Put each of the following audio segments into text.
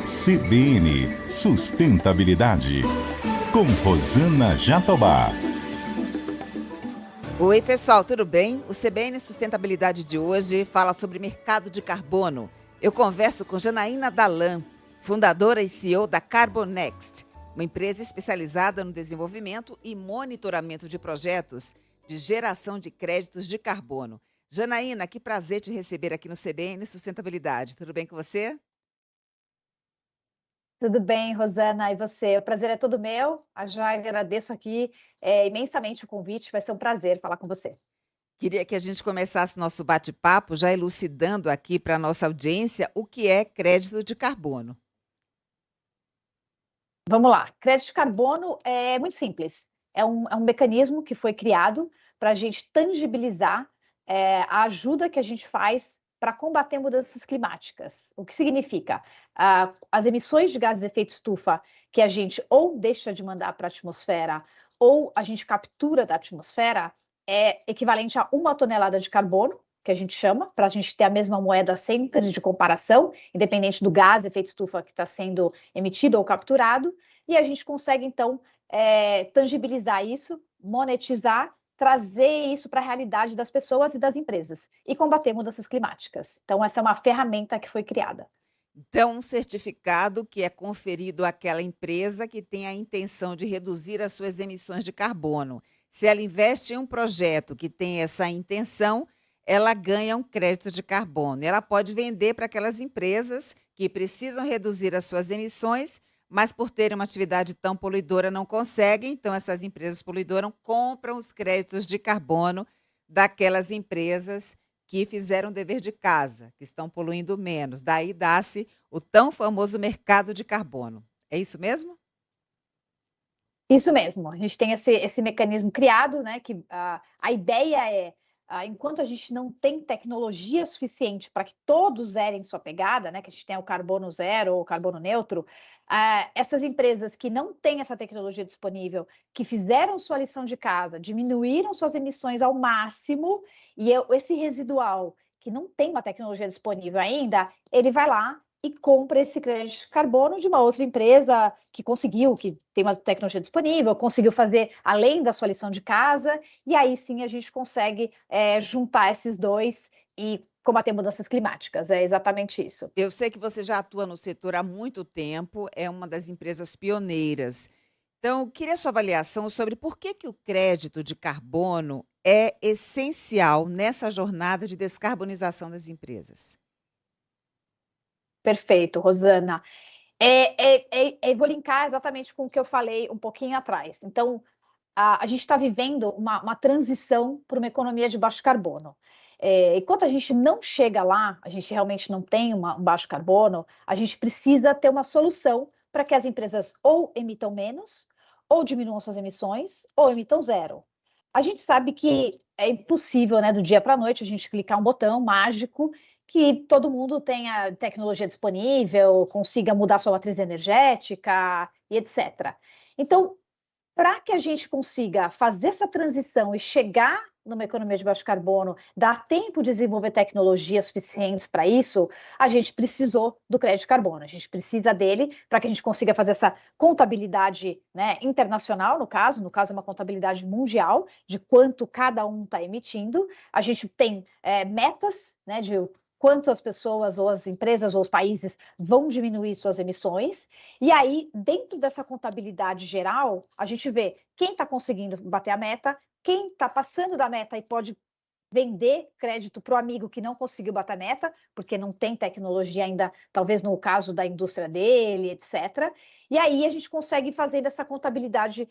CBN Sustentabilidade, com Rosana Jatobá. Oi, pessoal, tudo bem? O CBN Sustentabilidade de hoje fala sobre mercado de carbono. Eu converso com Janaína Dalan, fundadora e CEO da Carbonext, uma empresa especializada no desenvolvimento e monitoramento de projetos de geração de créditos de carbono. Janaína, que prazer te receber aqui no CBN Sustentabilidade. Tudo bem com você? Tudo bem, Rosana, e você? O prazer é todo meu. Já agradeço aqui imensamente o convite, vai ser um prazer falar com você. Queria que a gente começasse nosso bate-papo já elucidando aqui para a nossa audiência o que é crédito de carbono. Vamos lá. Crédito de carbono é muito simples. É um mecanismo que foi criado para a gente tangibilizar a ajuda que a gente faz para combater mudanças climáticas. O que significa? As emissões de gases de efeito estufa que a gente ou deixa de mandar para a atmosfera ou a gente captura da atmosfera é equivalente a 1 tonelada de carbono, que a gente chama, para a gente ter a mesma moeda sempre de comparação, independente do gás de efeito estufa que está sendo emitido ou capturado, e a gente consegue, então, tangibilizar isso, monetizar, trazer isso para a realidade das pessoas e das empresas e combater mudanças climáticas. Então, essa é uma ferramenta que foi criada. Então, um certificado que é conferido àquela empresa que tem a intenção de reduzir as suas emissões de carbono. Se ela investe em um projeto que tem essa intenção, ela ganha um crédito de carbono. Ela pode vender para aquelas empresas que precisam reduzir as suas emissões, mas por terem uma atividade tão poluidora não conseguem, então essas empresas poluidoras compram os créditos de carbono daquelas empresas que fizeram o dever de casa, que estão poluindo menos. Daí dá-se o tão famoso mercado de carbono. É isso mesmo? Isso mesmo, a gente tem esse mecanismo criado, né? Que a ideia é, enquanto a gente não tem tecnologia suficiente para que todos zerem sua pegada, né? Que a gente tenha o carbono zero ou o carbono neutro, essas empresas que não têm essa tecnologia disponível, que fizeram sua lição de casa, diminuíram suas emissões ao máximo, e esse residual que não tem uma tecnologia disponível ainda, ele vai lá e compra esse crédito de carbono de uma outra empresa que conseguiu, que tem uma tecnologia disponível, conseguiu fazer além da sua lição de casa, e aí sim a gente consegue juntar esses dois e combater mudanças climáticas. É exatamente isso. Eu sei que você já atua no setor há muito tempo, é uma das empresas pioneiras. Então, eu queria sua avaliação sobre por que o crédito de carbono é essencial nessa jornada de descarbonização das empresas. Perfeito, Rosana. Vou linkar exatamente com o que eu falei um pouquinho atrás. Então, a gente está vivendo uma transição para uma economia de baixo carbono. Enquanto a gente não chega lá, a gente realmente não tem um baixo carbono, a gente precisa ter uma solução para que as empresas ou emitam menos, ou diminuam suas emissões, ou emitam zero. A gente sabe que é impossível, né, do dia para a noite, a gente clicar um botão mágico que todo mundo tenha tecnologia disponível, consiga mudar sua matriz energética e etc. Então, para que a gente consiga fazer essa transição e chegar numa economia de baixo carbono, dar tempo de desenvolver tecnologias suficientes para isso, a gente precisou do crédito de carbono. A gente precisa dele para que a gente consiga fazer essa contabilidade, né, internacional, no caso é uma contabilidade mundial de quanto cada um está emitindo. A gente tem metas, né, de quanto as pessoas ou as empresas ou os países vão diminuir suas emissões. E aí, dentro dessa contabilidade geral, a gente vê quem está conseguindo bater a meta, quem está passando da meta e pode vender crédito para o amigo que não conseguiu bater a meta, porque não tem tecnologia ainda, talvez no caso da indústria dele, etc. E aí a gente consegue fazer essa contabilidade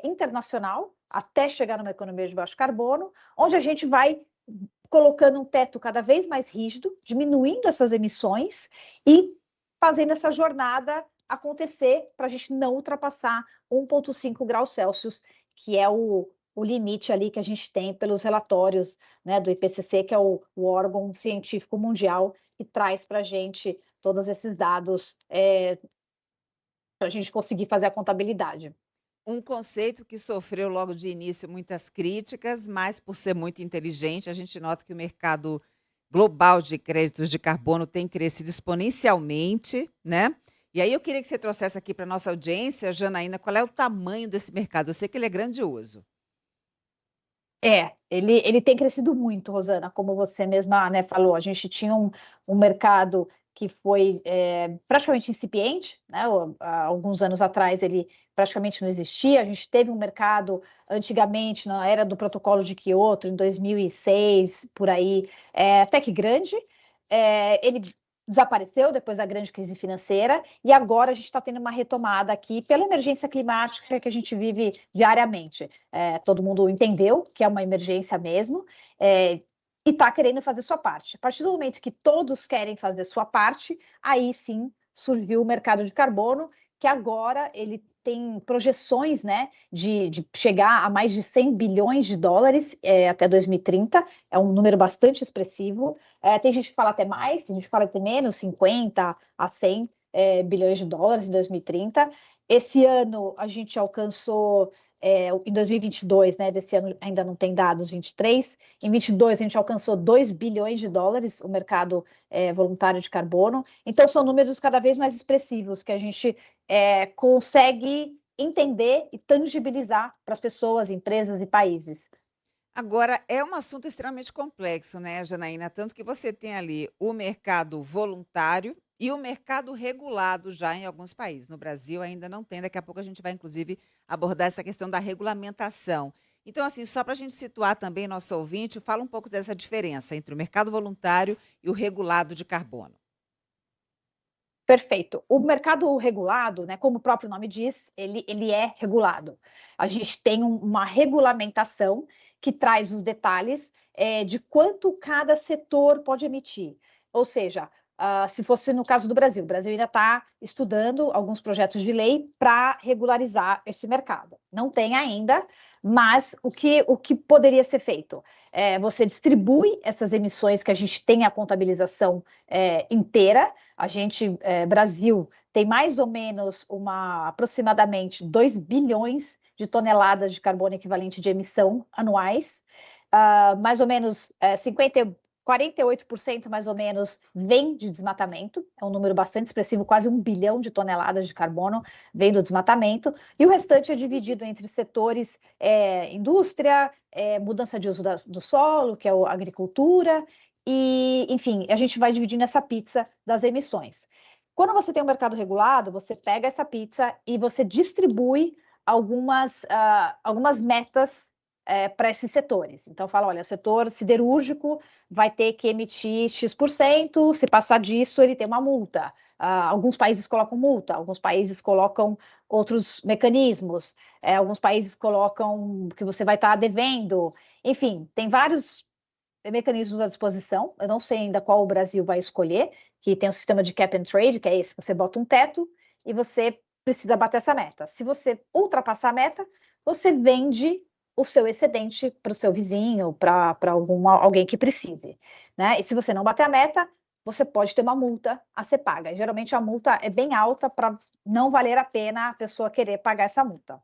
internacional até chegar numa economia de baixo carbono, onde a gente vai colocando um teto cada vez mais rígido, diminuindo essas emissões e fazendo essa jornada acontecer para a gente não ultrapassar 1,5 graus Celsius, que é o limite ali que a gente tem pelos relatórios, né, do IPCC, que é o órgão científico mundial que traz para a gente todos esses dados para a gente conseguir fazer a contabilidade. Um conceito que sofreu logo de início muitas críticas, mas por ser muito inteligente, a gente nota que o mercado global de créditos de carbono tem crescido exponencialmente, né? E aí eu queria que você trouxesse aqui para nossa audiência, Janaína, qual é o tamanho desse mercado? Eu sei que ele é grandioso. Ele tem crescido muito, Rosana, como você mesma, né, falou. A gente tinha um mercado que foi praticamente incipiente, né? Há alguns anos atrás ele praticamente não existia. A gente teve um mercado antigamente, na era do Protocolo de Quioto, em 2006, por aí, até que grande. Ele desapareceu depois da grande crise financeira e agora a gente está tendo uma retomada aqui pela emergência climática que a gente vive diariamente. Todo mundo entendeu que é uma emergência mesmo, e está querendo fazer sua parte. A partir do momento que todos querem fazer sua parte, aí sim surgiu o mercado de carbono, que agora ele tem projeções, né, de chegar a mais de 100 bilhões de dólares até 2030, é um número bastante expressivo. Tem gente que fala até mais, tem gente que fala até menos, 50 a 100 bilhões de dólares em 2030. Esse ano a gente alcançou em 2022, né, desse ano ainda não tem dados, 23, em 22 a gente alcançou 2 bilhões de dólares o mercado voluntário de carbono, então são números cada vez mais expressivos que a gente consegue entender e tangibilizar para as pessoas, empresas e países. Agora, é um assunto extremamente complexo, né, Janaína? Tanto que você tem ali o mercado voluntário e o mercado regulado já em alguns países. No Brasil ainda não tem, daqui a pouco a gente vai, inclusive, abordar essa questão da regulamentação. Então, assim, só para a gente situar também nosso ouvinte, fala um pouco dessa diferença entre o mercado voluntário e o regulado de carbono. Perfeito. O mercado regulado, né, como o próprio nome diz, ele é regulado. A gente tem uma regulamentação que traz os detalhes de quanto cada setor pode emitir. Ou seja, se fosse no caso do Brasil, o Brasil ainda está estudando alguns projetos de lei para regularizar esse mercado. Não tem ainda, mas o que poderia ser feito? Você distribui essas emissões que a gente tem a contabilização inteira. A gente, Brasil, tem mais ou menos aproximadamente 2 bilhões de toneladas de carbono equivalente de emissão anuais. Mais ou menos 48% mais ou menos vem de desmatamento, é um número bastante expressivo, quase 1 bilhão de toneladas de carbono vem do desmatamento, e o restante é dividido entre setores indústria, mudança de uso do solo, que é a agricultura, e, enfim, a gente vai dividindo essa pizza das emissões. Quando você tem um mercado regulado, você pega essa pizza e você distribui algumas metas para esses setores. Então, fala, olha, o setor siderúrgico vai ter que emitir X%, se passar disso, ele tem uma multa. Alguns países colocam multa, alguns países colocam outros mecanismos, alguns países colocam que você vai estar devendo. Enfim, tem vários mecanismos à disposição. Eu não sei ainda qual o Brasil vai escolher, que tem o sistema de cap and trade, que é esse, você bota um teto e você precisa bater essa meta. Se você ultrapassar a meta, você vende o seu excedente para o seu vizinho, para alguém que precise, né? E se você não bater a meta, você pode ter uma multa a ser paga. E, geralmente a multa é bem alta para não valer a pena a pessoa querer pagar essa multa.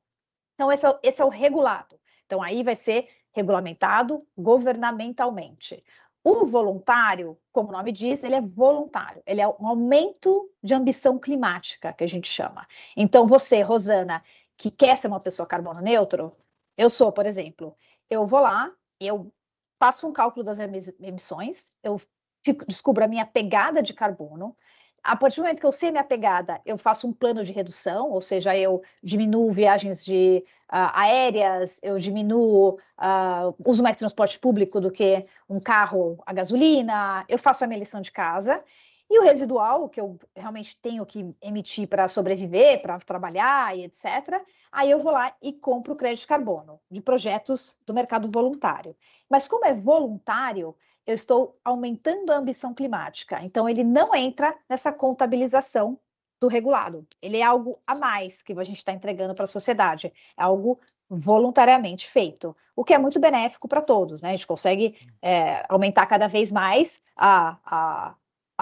Então, esse é o regulado. Então, aí vai ser regulamentado governamentalmente. O voluntário, como o nome diz, ele é voluntário, ele é um aumento de ambição climática, que a gente chama. Então, você, Rosana, que quer ser uma pessoa carbono neutro, eu sou, por exemplo, eu vou lá, eu faço um cálculo das emissões, eu descubro a minha pegada de carbono. A partir do momento que eu sei minha pegada, eu faço um plano de redução, ou seja, eu diminuo viagens aéreas, eu diminuo, uso mais transporte público do que um carro a gasolina, eu faço a minha lição de casa, e o residual, que eu realmente tenho que emitir para sobreviver, para trabalhar e etc., aí eu vou lá e compro crédito de carbono de projetos do mercado voluntário. Mas como é voluntário, eu estou aumentando a ambição climática. Então, ele não entra nessa contabilização do regulado. Ele é algo a mais que a gente está entregando para a sociedade. É algo voluntariamente feito, o que é muito benéfico para todos, né? A gente consegue aumentar cada vez mais a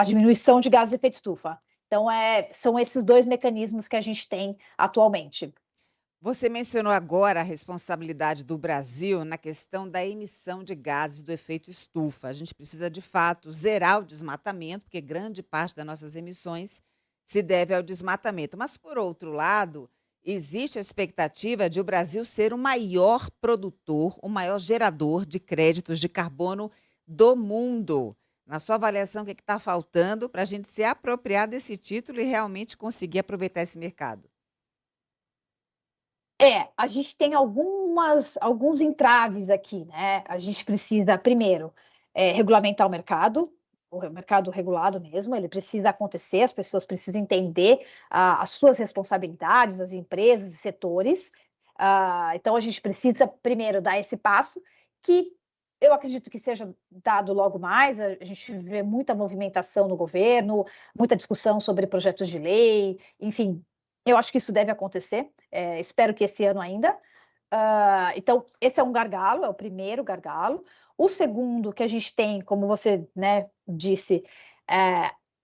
diminuição de gases de efeito estufa. Então, são esses dois mecanismos que a gente tem atualmente. Você mencionou agora a responsabilidade do Brasil na questão da emissão de gases do efeito estufa. A gente precisa, de fato, zerar o desmatamento, porque grande parte das nossas emissões se deve ao desmatamento. Mas, por outro lado, existe a expectativa de o Brasil ser o maior produtor, o maior gerador de créditos de carbono do mundo. Na sua avaliação, o que está faltando para a gente se apropriar desse título e realmente conseguir aproveitar esse mercado? A gente tem alguns entraves aqui, né? A gente precisa, primeiro, regulamentar o mercado regulado mesmo, ele precisa acontecer, as pessoas precisam entender as suas responsabilidades, as empresas e setores. Então, a gente precisa, primeiro, dar esse passo, que eu acredito que seja dado logo mais. A gente vê muita movimentação no governo, muita discussão sobre projetos de lei, enfim, eu acho que isso deve acontecer, espero que esse ano ainda. Então, esse é um gargalo, é o primeiro gargalo. O segundo que a gente tem, como você, né, disse,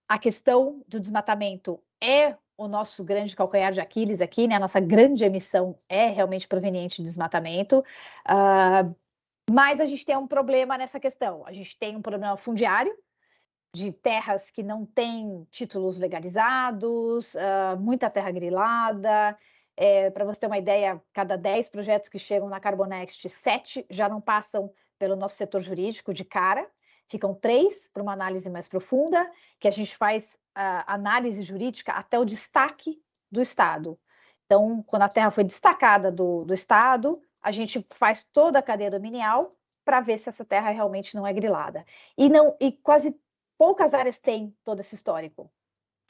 a questão do desmatamento é o nosso grande calcanhar de Aquiles aqui, né? A nossa grande emissão é realmente proveniente de desmatamento, mas a gente tem um problema nessa questão. A gente tem um problema fundiário, de terras que não têm títulos legalizados, muita terra grilada. Para você ter uma ideia, cada 10 projetos que chegam na Carbonext, 7 já não passam pelo nosso setor jurídico de cara, ficam 3 para uma análise mais profunda, que a gente faz análise jurídica até o destaque do Estado. Então, quando a terra foi destacada do Estado, a gente faz toda a cadeia dominial para ver se essa terra realmente não é grilada. E quase poucas áreas têm todo esse histórico.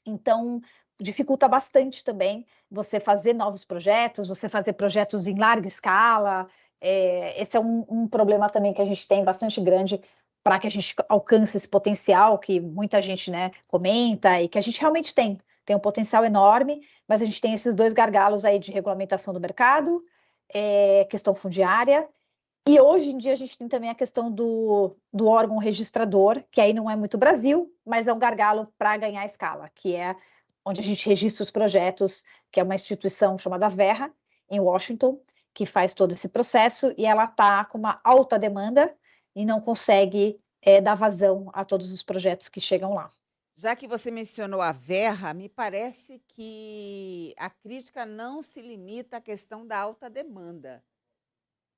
Então, dificulta bastante também você fazer novos projetos, você fazer projetos em larga escala. Esse é um problema também que a gente tem bastante grande para que a gente alcance esse potencial que muita gente, né, comenta e que a gente realmente tem. Tem um potencial enorme, mas a gente tem esses 2 gargalos aí de regulamentação do mercado, questão fundiária. E hoje em dia a gente tem também a questão do órgão registrador, que aí não é muito Brasil, mas é um gargalo para ganhar escala, que é onde a gente registra os projetos, que é uma instituição chamada Verra, em Washington, que faz todo esse processo, e ela está com uma alta demanda e não consegue dar vazão a todos os projetos que chegam lá. Já que você mencionou a Verra, me parece que a crítica não se limita à questão da alta demanda.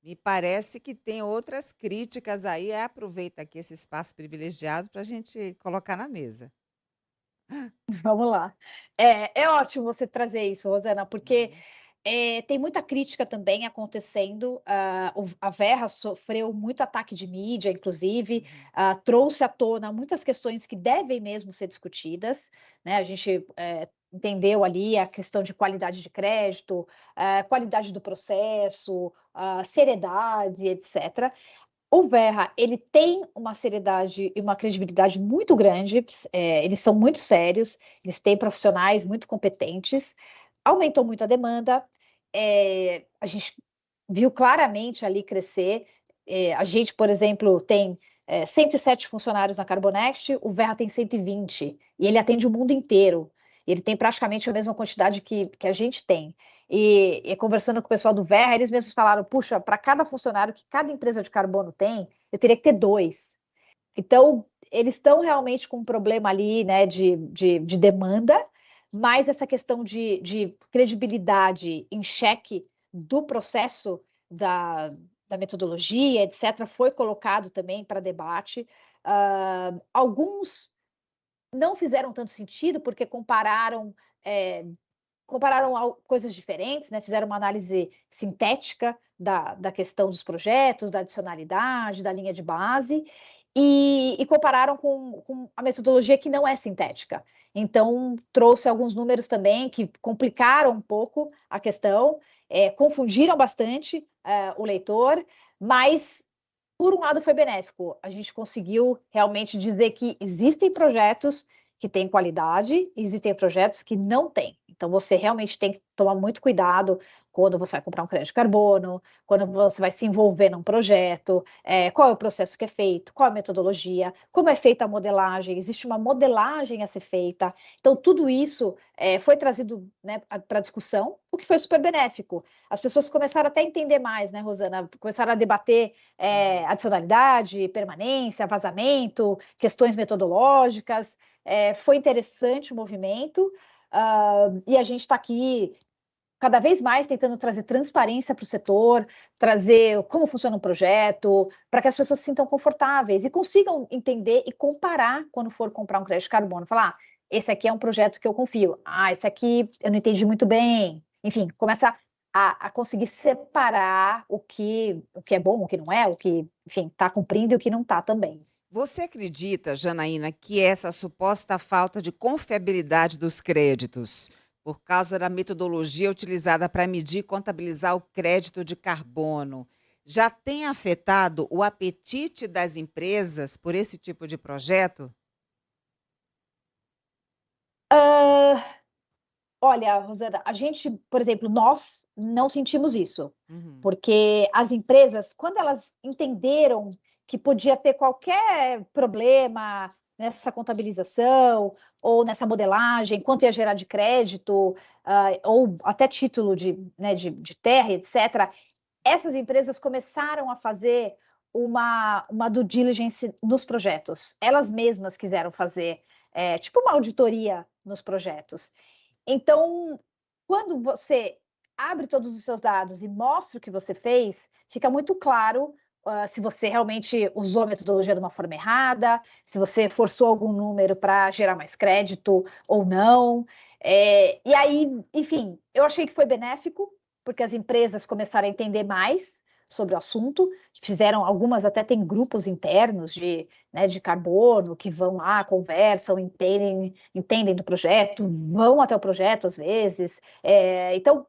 Me parece que tem outras críticas aí. Aproveita aqui esse espaço privilegiado para a gente colocar na mesa. Vamos lá. É ótimo você trazer isso, Rosana, porque tem muita crítica também acontecendo. A Verra sofreu muito ataque de mídia, inclusive, trouxe à tona muitas questões que devem mesmo ser discutidas, né? A gente entendeu ali a questão de qualidade de crédito, qualidade do processo, seriedade, etc. O Verra, ele tem uma seriedade e uma credibilidade muito grande, eles são muito sérios, eles têm profissionais muito competentes, aumentou muito a demanda, a gente viu claramente ali crescer. A gente, por exemplo, tem 107 funcionários na Carbonext, o Verra tem 120, e ele atende o mundo inteiro. Ele tem praticamente a mesma quantidade que a gente tem. E conversando com o pessoal do Verra, eles mesmos falaram, puxa, para cada funcionário que cada empresa de carbono tem, eu teria que ter 2. Então, eles estão realmente com um problema ali, né, de demanda, mas essa questão de credibilidade em xeque do processo da metodologia, etc., foi colocado também para debate. Alguns não fizeram tanto sentido, porque compararam coisas diferentes, né? Fizeram uma análise sintética da questão dos projetos, da adicionalidade, da linha de base, e compararam com a metodologia que não é sintética. Então, trouxe alguns números também que complicaram um pouco a questão, confundiram bastante o leitor, mas, por um lado, foi benéfico. A gente conseguiu realmente dizer que existem projetos que têm qualidade e existem projetos que não têm. Então, você realmente tem que tomar muito cuidado quando você vai comprar um crédito de carbono, quando você vai se envolver num projeto, qual é o processo que é feito, qual é a metodologia, como é feita a modelagem, existe uma modelagem a ser feita. Então, tudo isso foi trazido, né, para discussão, o que foi super benéfico. As pessoas começaram até a entender mais, né, Rosana? Começaram a debater adicionalidade, permanência, vazamento, questões metodológicas. Foi interessante o movimento. E a gente está aqui cada vez mais tentando trazer transparência para o setor, trazer como funciona um projeto, para que as pessoas se sintam confortáveis e consigam entender e comparar quando for comprar um crédito de carbono. Falar, esse aqui é um projeto que eu confio. Esse aqui eu não entendi muito bem. Enfim, começa a conseguir separar o que é bom, o que não é, o que, enfim, está cumprindo e o que não está também. Você acredita, Janaína, que essa suposta falta de confiabilidade dos créditos, por causa da metodologia utilizada para medir e contabilizar o crédito de carbono, já tem afetado o apetite das empresas por esse tipo de projeto? Olha, Rosana, a gente, por exemplo, nós não sentimos isso, Uhum. porque as empresas, quando elas entenderam que podia ter qualquer problema nessa contabilização ou nessa modelagem, quanto ia gerar de crédito, ou até título né, de terra, etc., essas empresas começaram a fazer uma due diligence nos projetos. Elas mesmas quiseram fazer, tipo uma auditoria nos projetos. Então, quando você abre todos os seus dados e mostra o que você fez, fica muito claro se você realmente usou a metodologia de uma forma errada, se você forçou algum número para gerar mais crédito ou não. E aí, enfim, eu achei que foi benéfico, porque as empresas começaram a entender mais sobre o assunto, fizeram, algumas até têm grupos internos né, de carbono, que vão lá, conversam, entendem do projeto, vão até o projeto às vezes. Então,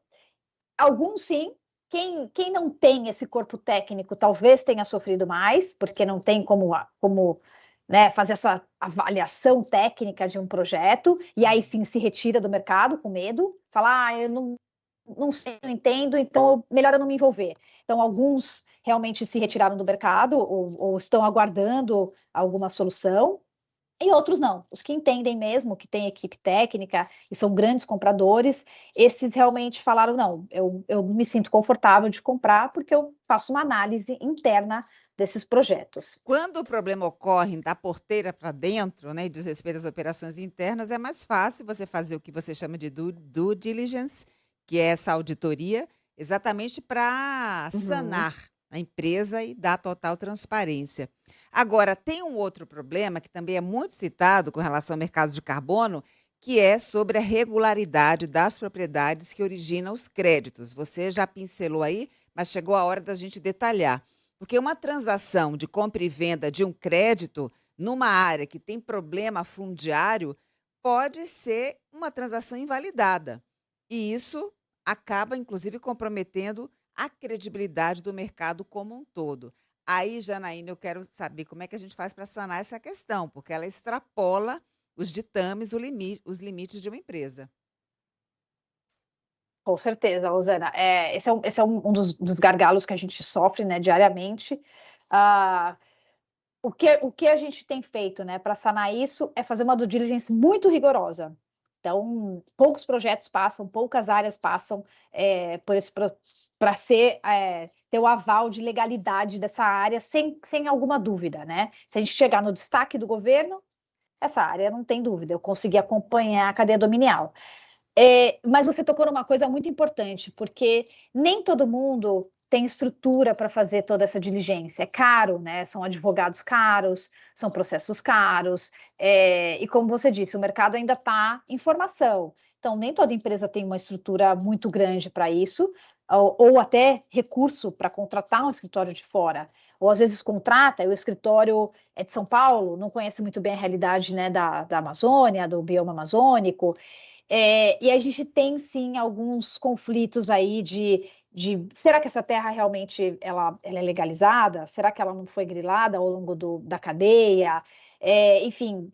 alguns sim. Quem não tem esse corpo técnico talvez tenha sofrido mais, porque não tem como né, fazer essa avaliação técnica de um projeto, e aí sim se retira do mercado com medo, falar, eu não sei, não entendo, então melhor eu não me envolver. Então, alguns realmente se retiraram do mercado ou estão aguardando alguma solução, e outros não. Os que entendem mesmo, que têm equipe técnica e são grandes compradores, esses realmente falaram, não, eu me sinto confortável de comprar porque eu faço uma análise interna desses projetos. Quando o problema ocorre da porteira para dentro, né, e diz respeito às operações internas, é mais fácil você fazer o que você chama de due diligence, que é essa auditoria, exatamente para Uhum. sanar a empresa e dar total transparência. Agora, tem um outro problema que também é muito citado com relação ao mercado de carbono, que é sobre a regularidade das propriedades que originam os créditos. Você já pincelou aí, mas chegou a hora da gente detalhar. Porque uma transação de compra e venda de um crédito numa área que tem problema fundiário pode ser uma transação invalidada. E isso acaba, inclusive, comprometendo a credibilidade do mercado como um todo. Aí, Janaína, eu quero saber como é que a gente faz para sanar essa questão, porque ela extrapola os ditames, os limites de uma empresa. Com certeza, Rosana. Esse é um dos gargalos que a gente sofre, né, diariamente. Ah, o que a gente tem feito, né, para sanar isso é fazer uma due diligence muito rigorosa. Então, poucos projetos passam, poucas áreas passam por esse para ter o aval de legalidade dessa área sem alguma dúvida, né? Se a gente chegar no destaque do governo, essa área não tem dúvida, eu consegui acompanhar a cadeia dominial. Mas você tocou numa coisa muito importante, porque nem todo mundo tem estrutura para fazer toda essa diligência. É caro, né? São advogados caros, são processos caros, e como você disse, o mercado ainda está em formação. Então, nem toda empresa tem uma estrutura muito grande para isso, ou até recurso para contratar um escritório de fora. Ou às vezes contrata e o escritório é de São Paulo, não conhece muito bem a realidade, né, da Amazônia, do bioma amazônico. E a gente tem sim alguns conflitos aí de será que essa terra realmente ela é legalizada? Será que ela não foi grilada ao longo da cadeia? Enfim,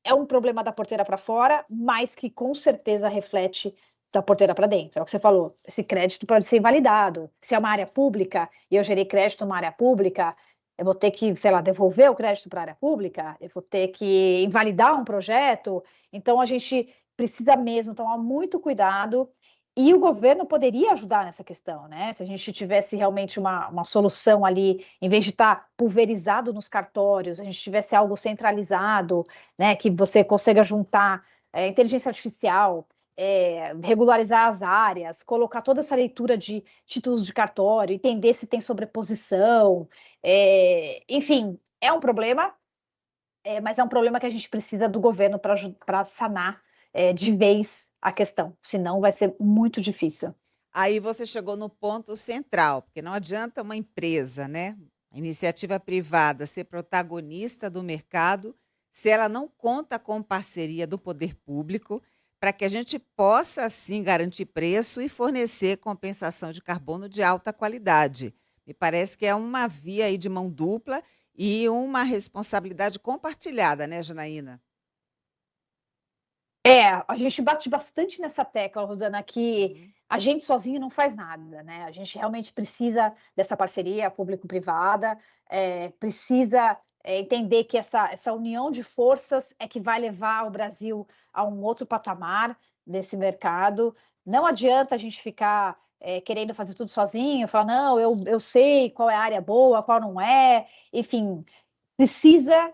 é um problema da porteira para fora, mas que com certeza reflete da porteira para dentro. É o que você falou, esse crédito pode ser invalidado. Se é uma área pública e eu gerei crédito numa área pública, eu vou ter que, sei lá, devolver o crédito para a área pública, eu vou ter que invalidar um projeto. Então, a gente precisa mesmo tomar muito cuidado e o governo poderia ajudar nessa questão, né? Se a gente tivesse realmente uma solução ali, em vez de estar pulverizado nos cartórios, a gente tivesse algo centralizado, né? Que você consiga juntar inteligência artificial, regularizar as áreas, colocar toda essa leitura de títulos de cartório, entender se tem sobreposição, enfim, é um problema, mas é um problema que a gente precisa do governo para sanar de vez a questão, senão vai ser muito difícil. Aí você chegou no ponto central, porque não adianta uma empresa, né, a iniciativa privada ser protagonista do mercado, se ela não conta com parceria do poder público, para que a gente possa, assim, garantir preço e fornecer compensação de carbono de alta qualidade. Me parece que é uma via aí de mão dupla e uma responsabilidade compartilhada, né, Janaína? A gente bate bastante nessa tecla, Rosana, que Uhum. a gente sozinho não faz nada, né? A gente realmente precisa dessa parceria público-privada, precisa entender que essa união de forças é que vai levar o Brasil a um outro patamar desse mercado. Não adianta a gente ficar querendo fazer tudo sozinho, falar, não, eu sei qual é a área boa, qual não é, enfim, precisa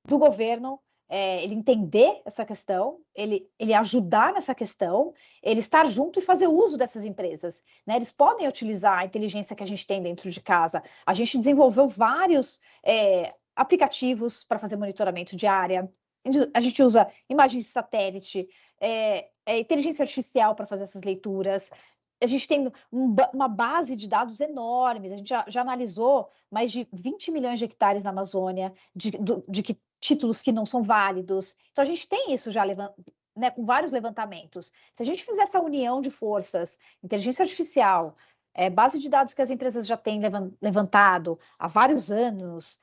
do governo, ele entender essa questão, ele ajudar nessa questão, ele estar junto e fazer uso dessas empresas, né? Eles podem utilizar a inteligência que a gente tem dentro de casa. A gente desenvolveu vários aplicativos para fazer monitoramento de área. A gente usa imagem de satélite, inteligência artificial para fazer essas leituras. A gente tem uma base de dados enormes. A gente já analisou mais de 20 milhões de hectares na Amazônia, de títulos que não são válidos. Então, a gente tem isso já né, com vários levantamentos. Se a gente fizer essa união de forças, inteligência artificial, base de dados que as empresas já têm levantado há vários anos,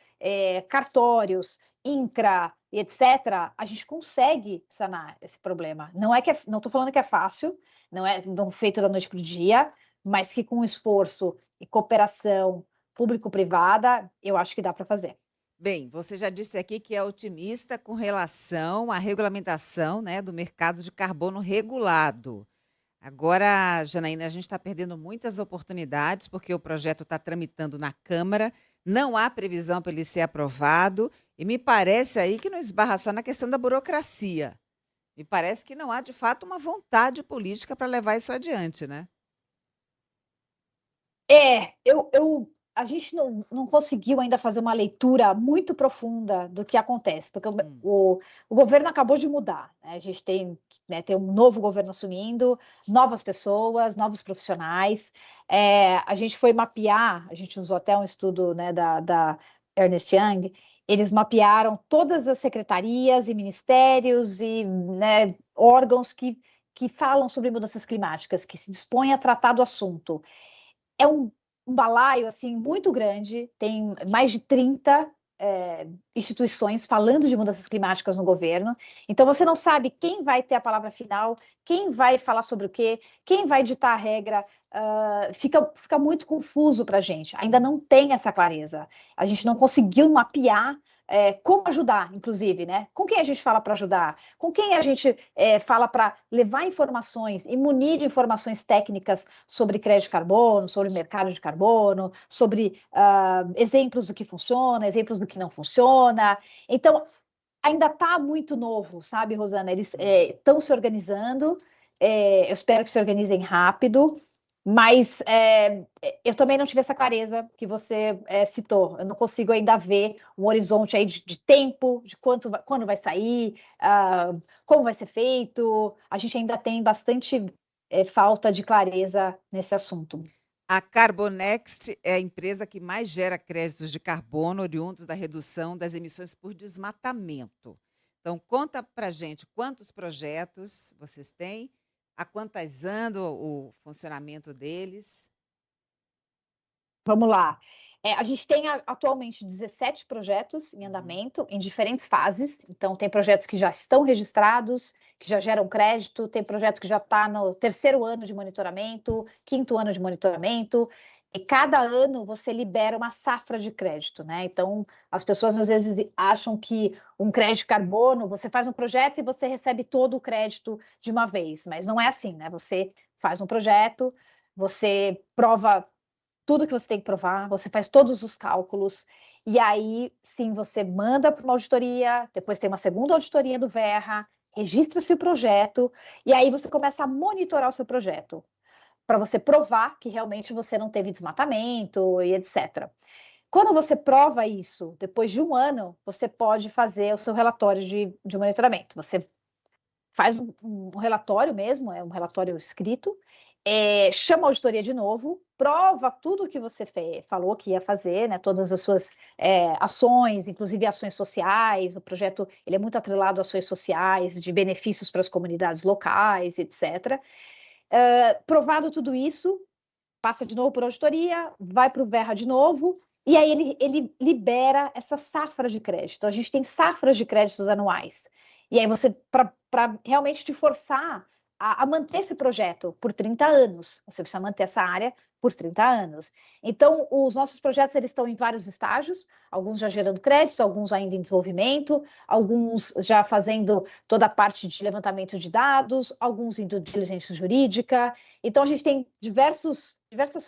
cartórios, INCRA, e etc., a gente consegue sanar esse problema. Não estou falando que é fácil, não é feito da noite para o dia, mas que com esforço e cooperação público-privada, eu acho que dá para fazer. Bem, você já disse aqui que é otimista com relação à regulamentação, né, do mercado de carbono regulado. Agora, Janaína, a gente está perdendo muitas oportunidades porque o projeto está tramitando na Câmara, não há previsão para ele ser aprovado e me parece aí que não esbarra só na questão da burocracia. Me parece que não há, de fato, uma vontade política para levar isso adiante, né? A gente não conseguiu ainda fazer uma leitura muito profunda do que acontece, porque Hum. o governo acabou de mudar, né? A gente tem, né, tem um novo governo assumindo, novas pessoas, novos profissionais. A gente foi mapear, a gente usou até um estudo, né, da Ernst Young, eles mapearam todas as secretarias e ministérios e, né, órgãos que falam sobre mudanças climáticas, que se dispõem a tratar do assunto. É um balaio assim muito grande, tem mais de 30 instituições falando de mudanças climáticas no governo. Então você não sabe quem vai ter a palavra final, quem vai falar sobre o quê, quem vai ditar a regra. Fica muito confuso para a gente. Ainda não tem essa clareza. A gente não conseguiu mapear como ajudar, inclusive, né? Com quem a gente fala para ajudar? Com quem a gente fala para levar informações e munir de informações técnicas sobre crédito de carbono, sobre mercado de carbono, sobre exemplos do que funciona, exemplos do que não funciona. Então, ainda está muito novo, sabe, Rosana? Eles estão se organizando, eu espero que se organizem rápido, mas eu também não tive essa clareza que você citou. Eu não consigo ainda ver um horizonte aí de tempo, de quando vai sair, como vai ser feito. A gente ainda tem bastante falta de clareza nesse assunto. A Carbonext é a empresa que mais gera créditos de carbono oriundos da redução das emissões por desmatamento. Então, conta para gente quantos projetos vocês têm, há quantas anda o funcionamento deles. Vamos lá. A gente tem atualmente 17 projetos em andamento, em diferentes fases. Então, tem projetos que já estão registrados, que já geram crédito, tem projetos que já está no terceiro ano de monitoramento, quinto ano de monitoramento. E cada ano você libera uma safra de crédito, né? Então, as pessoas às vezes acham que um crédito de carbono, você faz um projeto e você recebe todo o crédito de uma vez, mas não é assim, né? Você faz um projeto, você prova tudo que você tem que provar, você faz todos os cálculos, e aí sim você manda para uma auditoria, depois tem uma segunda auditoria do Verra, registra-se o projeto, e aí você começa a monitorar o seu projeto, para você provar que realmente você não teve desmatamento e etc. Quando você prova isso, depois de 1 ano, você pode fazer o seu relatório de monitoramento. Você faz um relatório mesmo, é um relatório escrito, chama a auditoria de novo, prova tudo o que você falou que ia fazer, né, todas as suas ações, inclusive ações sociais. O projeto ele é muito atrelado a ações sociais, de benefícios para as comunidades locais, etc. Provado tudo isso, passa de novo por auditoria, vai para o Verra de novo, e aí ele libera essa safra de crédito. A gente tem safras de créditos anuais. E aí você, para realmente te forçar a manter esse projeto por 30 anos, você precisa manter essa área por 30 anos. Então, os nossos projetos eles estão em vários estágios, alguns já gerando créditos, alguns ainda em desenvolvimento, alguns já fazendo toda a parte de levantamento de dados, alguns em due diligência jurídica. Então, a gente tem diversas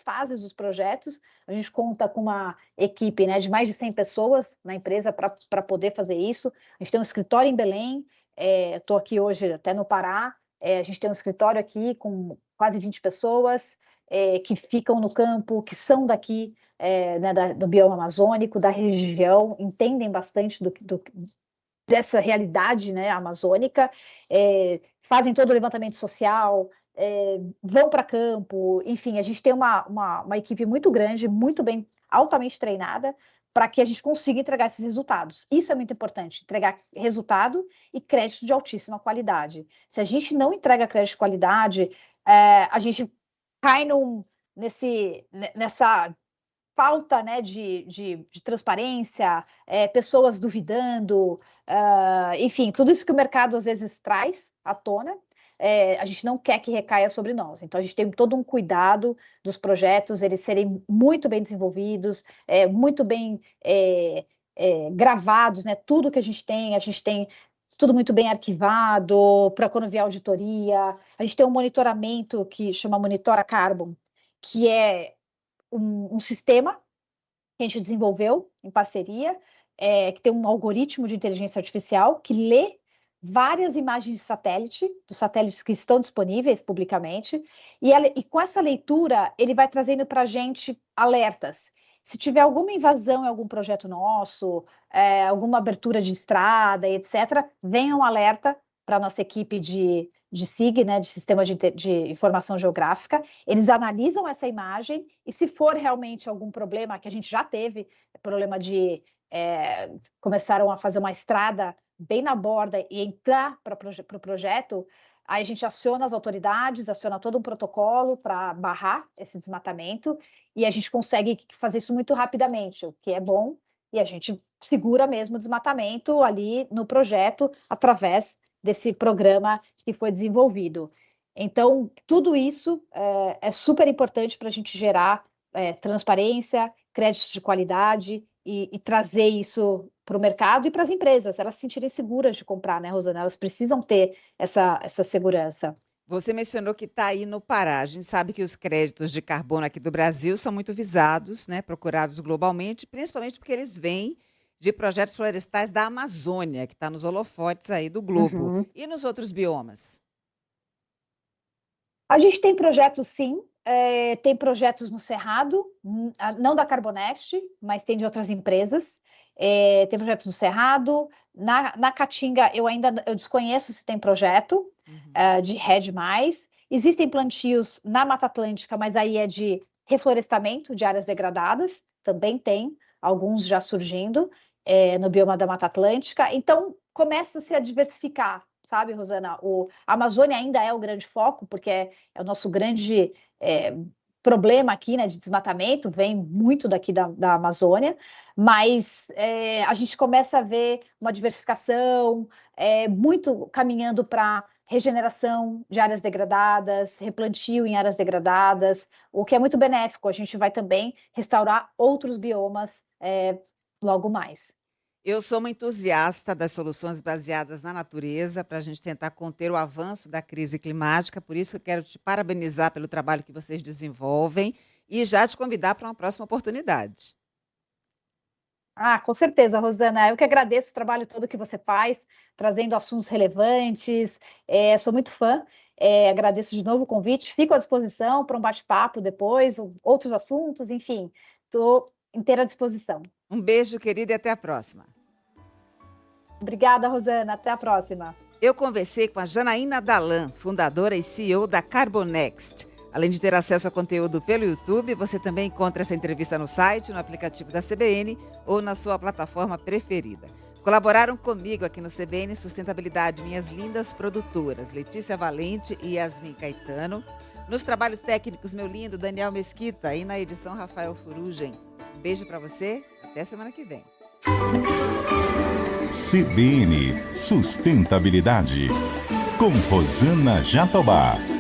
fases dos projetos. A gente conta com uma equipe, né, de mais de 100 pessoas na empresa para poder fazer isso. A gente tem um escritório em Belém, estou aqui hoje até no Pará. A gente tem um escritório aqui com quase 20 pessoas que ficam no campo, que são daqui, né, do bioma amazônico, da região, entendem bastante dessa realidade, né, amazônica, fazem todo o levantamento social, vão para campo, enfim, a gente tem uma equipe muito grande, muito bem, altamente treinada, para que a gente consiga entregar esses resultados. Isso é muito importante, entregar resultado e crédito de altíssima qualidade. Se a gente não entrega crédito de qualidade, a gente cai nessa falta, né, de transparência, pessoas duvidando, enfim, tudo isso que o mercado às vezes traz à tona, a gente não quer que recaia sobre nós. Então, a gente tem todo um cuidado dos projetos, eles serem muito bem desenvolvidos, muito bem gravados, né? Tudo que a gente tem tudo muito bem arquivado, para quando vier auditoria. A gente tem um monitoramento que chama Monitora Carbon, que é um sistema que a gente desenvolveu em parceria, que tem um algoritmo de inteligência artificial que lê várias imagens de satélite, dos satélites que estão disponíveis publicamente, e com essa leitura ele vai trazendo para a gente alertas. Se tiver alguma invasão em algum projeto nosso, alguma abertura de estrada, etc., venha um alerta para a nossa equipe de SIG, né, de Sistema de Informação Geográfica. Eles analisam essa imagem e se for realmente algum problema, que a gente já teve, problema de começaram a fazer uma estrada bem na borda e entrar para o projeto, aí a gente aciona as autoridades, aciona todo um protocolo para barrar esse desmatamento e a gente consegue fazer isso muito rapidamente, o que é bom, e a gente segura mesmo o desmatamento ali no projeto através desse programa que foi desenvolvido. Então, tudo isso é super importante para a gente gerar transparência, créditos de qualidade e trazer isso para o mercado e para as empresas, elas se sentirem seguras de comprar, né, Rosana? Elas precisam ter essa segurança. Você mencionou que está aí no Pará. A gente sabe que os créditos de carbono aqui do Brasil são muito visados, né, procurados globalmente, principalmente porque eles vêm de projetos florestais da Amazônia, que está nos holofotes aí do globo. Uhum. E nos outros biomas? A gente tem projetos, sim. Tem projetos no Cerrado, não da Carbonext, mas tem de outras empresas. Tem projetos no Cerrado. Na Caatinga, eu desconheço se tem projeto de RED+. Existem plantios na Mata Atlântica, mas aí é de reflorestamento de áreas degradadas. Também tem alguns já surgindo no bioma da Mata Atlântica. Então, começa-se a diversificar, sabe, Rosana? A Amazônia ainda é o grande foco, porque é o nosso grande problema aqui, né, de desmatamento, vem muito daqui da Amazônia, mas a gente começa a ver uma diversificação, muito caminhando para regeneração de áreas degradadas, replantio em áreas degradadas, o que é muito benéfico. A gente vai também restaurar outros biomas logo mais. Eu sou uma entusiasta das soluções baseadas na natureza para a gente tentar conter o avanço da crise climática, por isso eu quero te parabenizar pelo trabalho que vocês desenvolvem e já te convidar para uma próxima oportunidade. Ah, com certeza, Rosana. Eu que agradeço o trabalho todo que você faz, trazendo assuntos relevantes. Sou muito fã. Agradeço de novo o convite. Fico à disposição para um bate-papo depois, ou outros assuntos, enfim. Estou inteira à disposição. Um beijo, querida, e até a próxima. Obrigada, Rosana. Até a próxima. Eu conversei com a Janaína Dalan, fundadora e CEO da Carbonext. Além de ter acesso a conteúdo pelo YouTube, você também encontra essa entrevista no site, no aplicativo da CBN ou na sua plataforma preferida. Colaboraram comigo aqui no CBN Sustentabilidade minhas lindas produtoras, Letícia Valente e Yasmin Caetano. Nos trabalhos técnicos, meu lindo Daniel Mesquita e na edição Rafael Furugem. Um beijo para você, até semana que vem. CBN Sustentabilidade, com Rosana Jatobá.